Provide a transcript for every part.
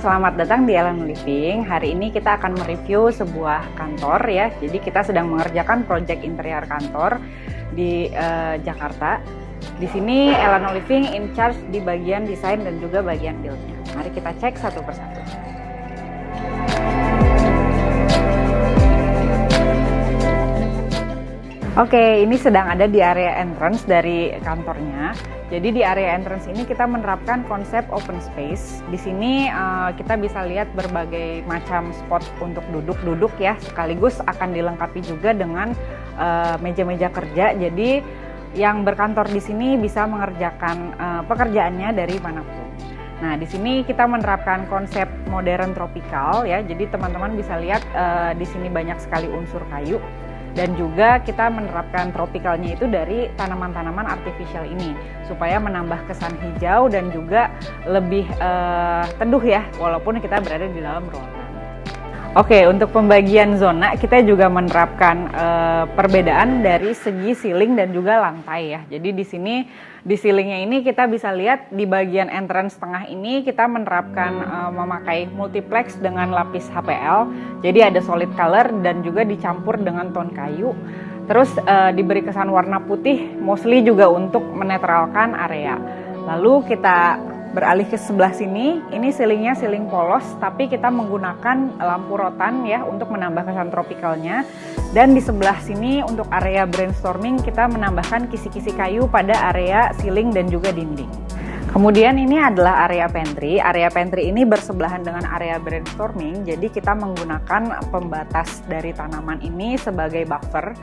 selamat datang di Elano Living. Hari ini kita akan mereview sebuah kantor ya. Jadi kita sedang mengerjakan proyek interior kantor di Jakarta. Di sini Elano Living in charge di bagian desain dan juga bagian build-nya. Mari kita cek satu persatu. Oke, ini sedang ada di area entrance dari kantornya. Jadi di area entrance ini kita menerapkan konsep open space. Di sini kita bisa lihat berbagai macam spot untuk duduk-duduk ya. Sekaligus akan dilengkapi juga dengan meja-meja kerja. Jadi yang berkantor di sini bisa mengerjakan pekerjaannya dari manapun. Nah, di sini kita menerapkan konsep modern tropikal ya. Jadi teman-teman bisa lihat di sini banyak sekali unsur kayu. Dan juga kita menerapkan tropikalnya itu dari tanaman-tanaman artificial ini supaya menambah kesan hijau dan juga lebih teduh ya walaupun kita berada di dalam ruangan. Oke, untuk pembagian zona kita juga menerapkan perbedaan dari segi ceiling dan juga lantai ya. Jadi di sini di ceilingnya ini kita bisa lihat di bagian entrance tengah ini kita menerapkan memakai multiplex dengan lapis HPL. Jadi ada solid color dan juga dicampur dengan tone kayu. Terus diberi kesan warna putih mostly juga untuk menetralkan area. Lalu kita beralih ke sebelah sini, ini ceilingnya ceiling polos, tapi kita menggunakan lampu rotan ya untuk menambah kesan tropikalnya. Dan di sebelah sini untuk area brainstorming kita menambahkan kisi-kisi kayu pada area ceiling dan juga dinding. Kemudian ini adalah area pantry. Area pantry ini bersebelahan dengan area brainstorming, jadi kita menggunakan pembatas dari tanaman ini sebagai buffer.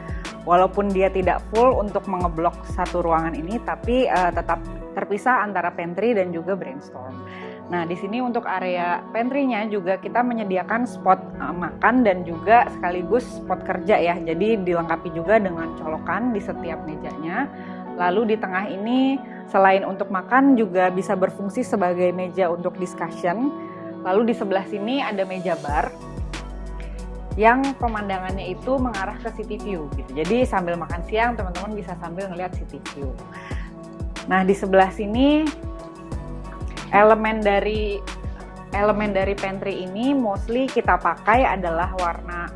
Walaupun dia tidak full untuk mengeblok satu ruangan ini, tapi tetap terpisah antara pantry dan juga brainstorm. Nah, di sini untuk area pantry-nya juga kita menyediakan spot makan dan juga sekaligus spot kerja ya. Jadi dilengkapi juga dengan colokan di setiap mejanya. Lalu di tengah ini selain untuk makan juga bisa berfungsi sebagai meja untuk discussion. Lalu di sebelah sini ada meja bar yang pemandangannya itu mengarah ke city view gitu. Jadi sambil makan siang teman-teman bisa sambil ngeliat city view. Nah, di sebelah sini elemen dari pantry ini mostly kita pakai adalah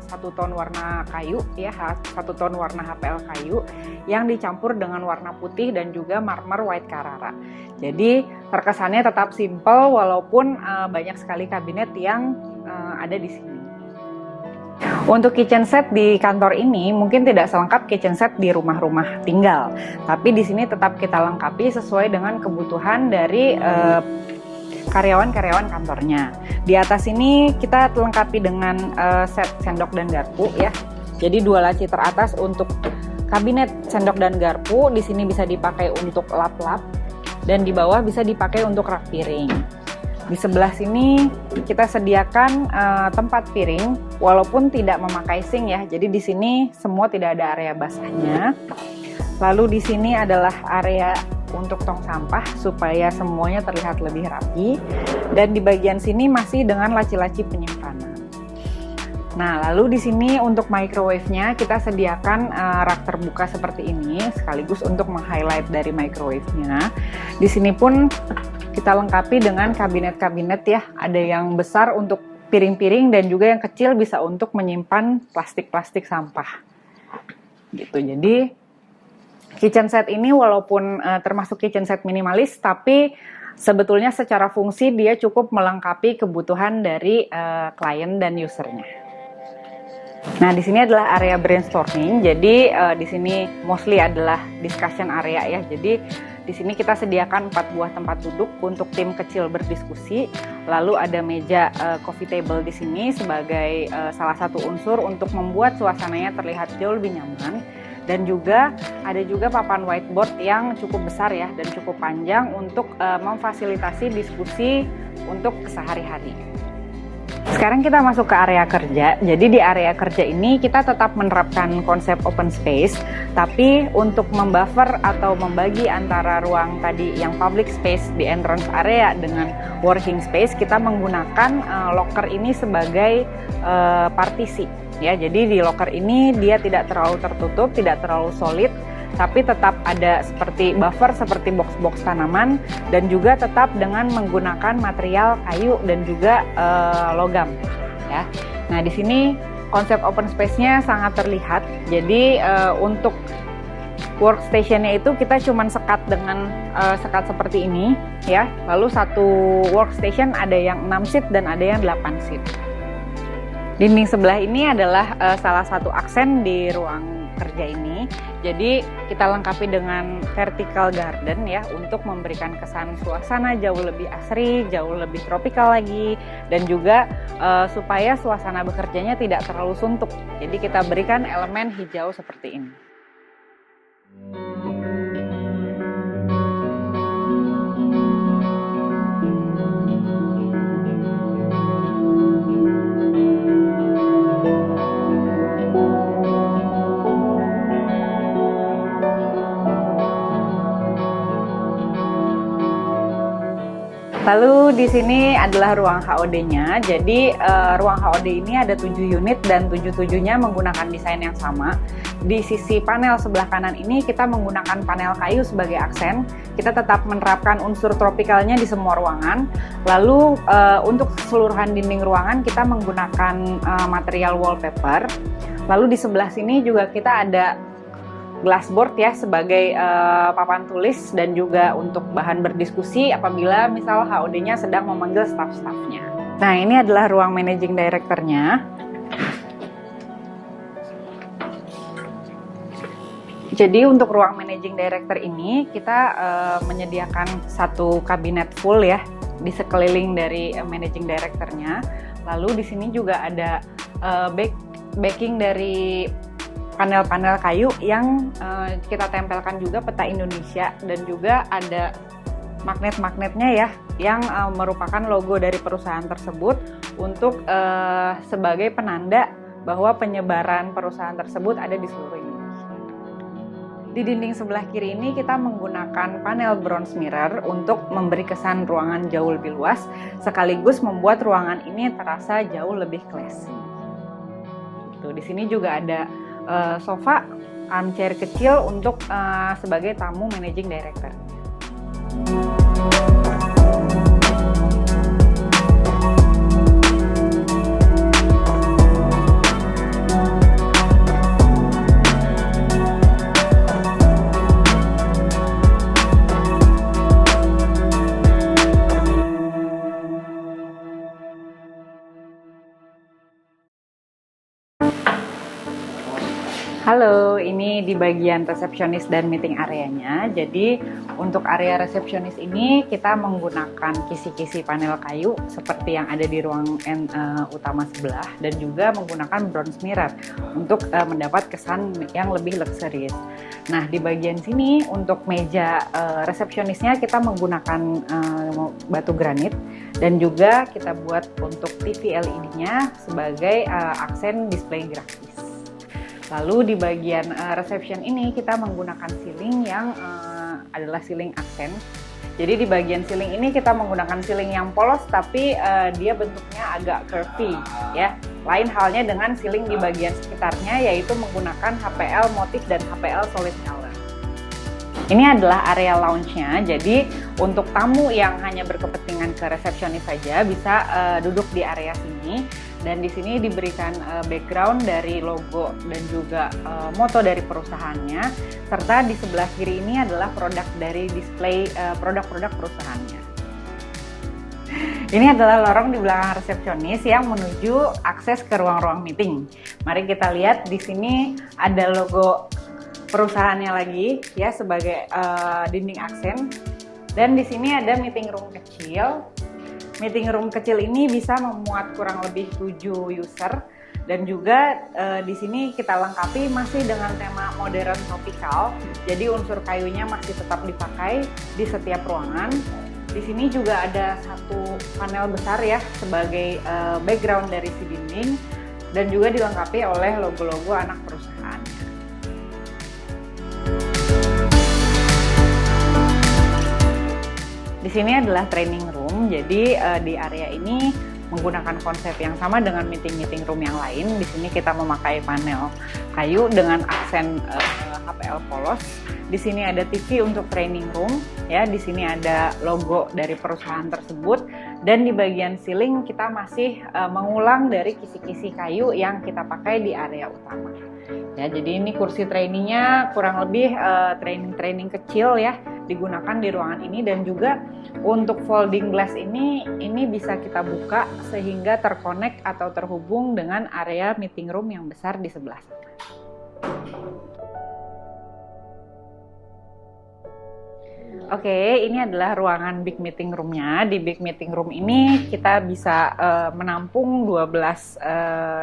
satu ton warna kayu ya, satu ton warna HPL kayu yang dicampur dengan warna putih dan juga marmer white Carrara. Jadi terkesannya tetap simple walaupun banyak sekali kabinet yang ada di sini. Untuk kitchen set di kantor ini mungkin tidak selengkap kitchen set di rumah-rumah tinggal, tapi di sini tetap kita lengkapi sesuai dengan kebutuhan dari karyawan-karyawan kantornya. Di atas ini kita lengkapi dengan set sendok dan garpu ya. Jadi 2 laci teratas untuk kabinet sendok dan garpu, di sini bisa dipakai untuk lap-lap dan di bawah bisa dipakai untuk rak piring. Di sebelah sini kita sediakan tempat piring walaupun tidak memakai sink ya. Jadi di sini semua tidak ada area basahnya. Lalu di sini adalah area untuk tong sampah supaya semuanya terlihat lebih rapi. Dan di bagian sini masih dengan laci-laci penyimpanan. Nah, lalu di sini untuk microwave-nya kita sediakan rak terbuka seperti ini sekaligus untuk meng-highlight dari microwave-nya. Di sini pun kita lengkapi dengan kabinet-kabinet ya. Ada yang besar untuk piring-piring dan juga yang kecil bisa untuk menyimpan plastik-plastik sampah. Gitu. Jadi kitchen set ini walaupun termasuk kitchen set minimalis, tapi sebetulnya secara fungsi dia cukup melengkapi kebutuhan dari klien dan usernya. Nah, di sini adalah area brainstorming. Jadi di sini mostly adalah discussion area ya. Jadi di sini kita sediakan 4 buah tempat duduk untuk tim kecil berdiskusi. Lalu ada meja coffee table di sini sebagai salah satu unsur untuk membuat suasananya terlihat jauh lebih nyaman. Dan juga ada juga papan whiteboard yang cukup besar ya dan cukup panjang untuk memfasilitasi diskusi untuk sehari-hari. Sekarang kita masuk ke area kerja. Jadi di area kerja ini kita tetap menerapkan konsep open space, tapi untuk membuffer atau membagi antara ruang tadi yang public space di entrance area dengan working space, kita menggunakan locker ini sebagai partisi. Ya, jadi di locker ini dia tidak terlalu tertutup, tidak terlalu solid, tapi tetap ada seperti buffer, seperti box-box tanaman, dan juga tetap dengan menggunakan material kayu dan juga logam. Ya. Nah, di sini konsep open space-nya sangat terlihat. Jadi untuk workstation-nya itu kita cuman sekat dengan sekat seperti ini, ya. Lalu satu workstation ada yang 6 seat dan ada yang 8 seat. Dinding sebelah ini adalah salah satu aksen di ruang kerja ini. Jadi kita lengkapi dengan vertical garden ya, untuk memberikan kesan suasana jauh lebih asri, jauh lebih tropikal lagi, dan juga supaya suasana bekerjanya tidak terlalu suntuk. Jadi kita berikan elemen hijau seperti ini. Lalu di sini adalah ruang HOD-nya. Jadi ruang HOD ini ada 7 unit dan 7-7-nya menggunakan desain yang sama. Di sisi panel sebelah kanan ini kita menggunakan panel kayu sebagai aksen. Kita tetap menerapkan unsur tropikalnya di semua ruangan. Lalu untuk keseluruhan dinding ruangan kita menggunakan material wallpaper. Lalu di sebelah sini juga kita ada glassboard ya, sebagai papan tulis dan juga untuk bahan berdiskusi apabila misal HOD-nya sedang memanggil staff-staffnya. Nah, ini adalah ruang managing director-nya. Jadi untuk ruang managing director ini kita menyediakan satu kabinet full ya di sekeliling dari managing director-nya. Lalu di sini juga ada backing dari panel-panel kayu yang kita tempelkan juga peta Indonesia, dan juga ada magnet-magnetnya ya, yang merupakan logo dari perusahaan tersebut untuk sebagai penanda bahwa penyebaran perusahaan tersebut ada di seluruh Indonesia. Di dinding sebelah kiri ini kita menggunakan panel bronze mirror untuk memberi kesan ruangan jauh lebih luas, sekaligus membuat ruangan ini terasa jauh lebih classy. Di sini juga ada sofa armchair kecil untuk sebagai tamu managing director. Halo, ini di bagian resepsionis dan meeting areanya. Jadi untuk area resepsionis ini kita menggunakan kisi-kisi panel kayu seperti yang ada di ruang utama sebelah, dan juga menggunakan bronze mirror untuk mendapat kesan yang lebih luxurious. Nah, di bagian sini untuk meja resepsionisnya kita menggunakan batu granit, dan juga kita buat untuk TV LED-nya sebagai aksen display grafis. Lalu di bagian reception ini kita menggunakan ceiling yang adalah ceiling aksen. Jadi di bagian ceiling ini kita menggunakan ceiling yang polos, tapi dia bentuknya agak curvy ya. Lain halnya dengan ceiling di bagian sekitarnya, yaitu menggunakan HPL motif dan HPL solid color. Ini adalah area lounge-nya. Jadi untuk tamu yang hanya berkepentingan ke resepsionis saja bisa duduk di area sini. Dan di sini diberikan background dari logo dan juga moto dari perusahaannya, serta di sebelah kiri ini adalah produk dari display produk-produk perusahaannya. Ini adalah lorong di belakang resepsionis yang menuju akses ke ruang-ruang meeting. Mari kita lihat, di sini ada logo perusahaannya lagi ya sebagai dinding aksen, dan di sini ada meeting room kecil. Meeting room kecil ini bisa memuat kurang lebih 7 user, dan juga di sini kita lengkapi masih dengan tema modern tropical. Jadi unsur kayunya masih tetap dipakai di setiap ruangan. Di sini juga ada satu panel besar ya sebagai background dari si dinding, dan juga dilengkapi oleh logo-logo anak perusahaannya. Di sini adalah training room. Jadi di area ini menggunakan konsep yang sama dengan meeting room yang lain. Di sini kita memakai panel kayu dengan aksen HPL polos. Di sini ada TV untuk training room, ya. Di sini ada logo dari perusahaan tersebut, dan di bagian ceiling kita masih mengulang dari kisi-kisi kayu yang kita pakai di area utama. Ya, jadi ini kursi trainingnya kurang lebih training kecil ya, digunakan di ruangan ini, dan juga untuk folding glass ini bisa kita buka sehingga terkonek atau terhubung dengan area meeting room yang besar di sebelah sana. Oke, ini adalah ruangan big meeting room-nya. Di big meeting room ini kita bisa menampung 12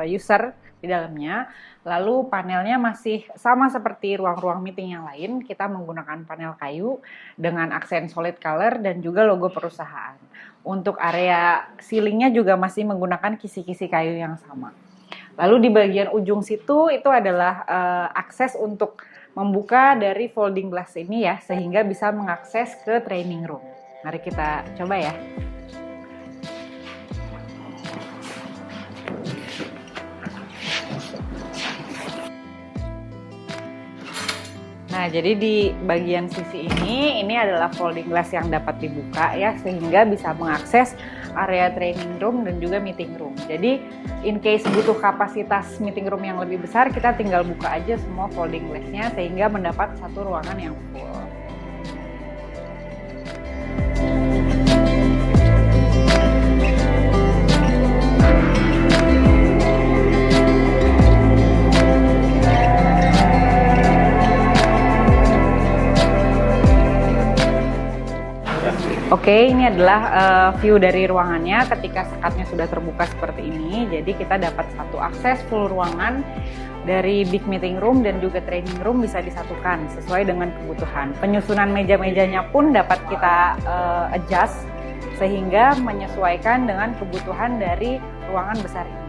user di dalamnya. Lalu panelnya masih sama seperti ruang-ruang meeting yang lain. Kita menggunakan panel kayu dengan aksen solid color dan juga logo perusahaan. Untuk area ceilingnya juga masih menggunakan kisi-kisi kayu yang sama. Lalu di bagian ujung situ itu adalah akses untuk membuka dari folding glass ini ya, sehingga bisa mengakses ke training room. Mari kita coba ya. Nah, jadi di bagian sisi ini adalah folding glass yang dapat dibuka ya, sehingga bisa mengakses area training room dan juga meeting room. Jadi in case butuh kapasitas meeting room yang lebih besar, kita tinggal buka aja semua folding glass-nya sehingga mendapat satu ruangan yang full. Oke, ini adalah view dari ruangannya ketika sekatnya sudah terbuka seperti ini. Jadi kita dapat satu akses full ruangan dari big meeting room dan juga training room bisa disatukan sesuai dengan kebutuhan. Penyusunan meja-mejanya pun dapat kita adjust sehingga menyesuaikan dengan kebutuhan dari ruangan besar ini.